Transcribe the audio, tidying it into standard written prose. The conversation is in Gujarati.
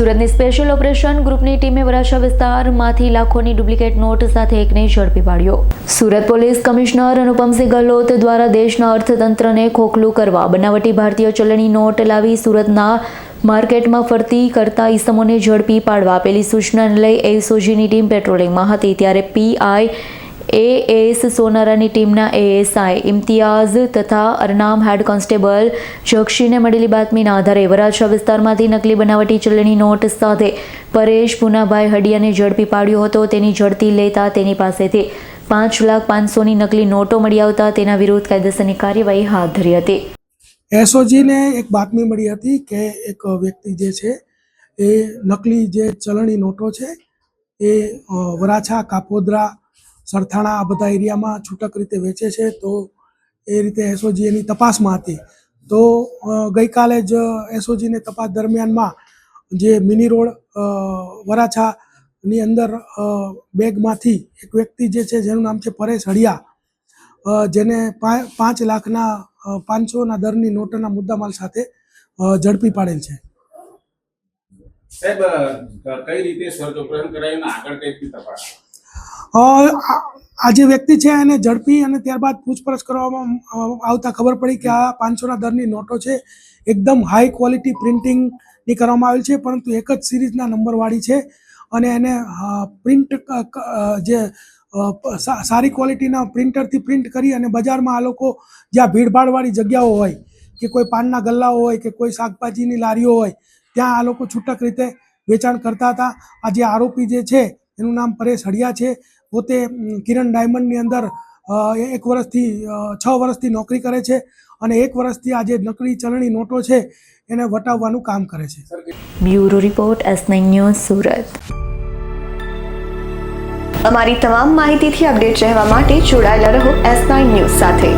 સુરતની સ્પેશિયલ ઓપરેશન ગ્રુપની ટીમે વરાછા વિસ્તારમાંથી લાખોની ડુપ્લિકેટ નોટ સાથે એકને ઝડપી પાડ્યો। સુરત પોલીસ કમિશનર અનુપમસિંહ ગહલોત દ્વારા દેશના અર્થતંત્રને ખોખલું કરવા બનાવટી ભારતીય ચલણી નોટ લાવી સુરતના માર્કેટમાં ફરતી કરતા ઈસમોને ઝડપી પાડવા આપેલી સૂચનાને લઈ એસઓજીની ટીમ પેટ્રોલિંગમાં હતી, ત્યારે પીઆઈ એએસ સોનારાની ટીમના એએસઆઈ ઇમ્તિયાઝ તથા અરનામ હેડ કોન્સ્ટેબલ જક્ષીને મળેલી બાતમીના આધારે વરાછા વિસ્તારમાંથી નકલી બનાવટી ચલણી નોટ સાથે પરેશ પુનાભાઈ હડિયાને ઝડપી પાડ્યો હતો। તેની ઝડપી લેતા તેની પાસેથી 5,05,000ની નકલી નોટો મળી આવતા તેના વિરુદ્ધ કાયદેસરની કાર્યવાહી હાથ ધરી હતી। એસઓજીને એક બાતમી મળી હતી કે એક વ્યક્તિ જે છે એ નકલી જે ચલણી નોટો છે એ વરાછા, કાપોદ્રા, સરથાણા આ બધા એરિયામાં છૂટક રીતે વેચે છે। તો એ રીતે એસઓજી એની તપાસમાં હતી। તો ગઈકાલે જ એસઓજીને તપાસ દરમિયાનમાં જે મિની રોડ વરાછાની અંદર બેગમાંથી એક વ્યક્તિ જે છે જેનું નામ છે પરેશ હડિયા, જેને 5,05,000 દરની નોટના મુદ્દામાલ સાથે ઝડપી પાડેલ છે। સાહેબ, કઈ રીતે સર્ચ ઓપરેશન કરાયું અને આગળ કઈ રીતે તપાસ? આ જે વ્યક્તિ છે એને ઝડપી અને ત્યારબાદ પૂછપરછ કરવામાં આવતા ખબર પડી કે આ 500 દરની નોટો છે એકદમ હાઈ ક્વોલિટી પ્રિન્ટિંગની કરવામાં આવેલ છે, પરંતુ એક જ સિરીઝના નંબરવાળી છે અને એને પ્રિન્ટ જે સારી ક્વોલિટીના પ્રિન્ટરથી પ્રિન્ટ કરી અને બજારમાં આ લોકો જ્યાં ભીડભાડવાળી જગ્યાઓ હોય કે કોઈ પાનના ગલ્લાઓ હોય કે કોઈ શાકભાજીની લારીઓ હોય ત્યાં આ લોકો છૂટક રીતે વેચાણ કરતા હતા। આ જે આરોપી જે છે એનું નામ પરેશ હડિયા છે, પોતે કિરણ ડાયમંડની અંદર 1 વર્ષથી 6 વર્ષથી નોકરી કરે છે અને 1 વર્ષથી આ જે નકલી ચલણી નોટો છે એને વટાવવાનું કામ કરે છે। Bureau report S9 news Surat. અમારી તમામ માહિતીથી અપડેટ રહેવા માટે જોડાયેલા રહો S9 ન્યૂઝ સાથે।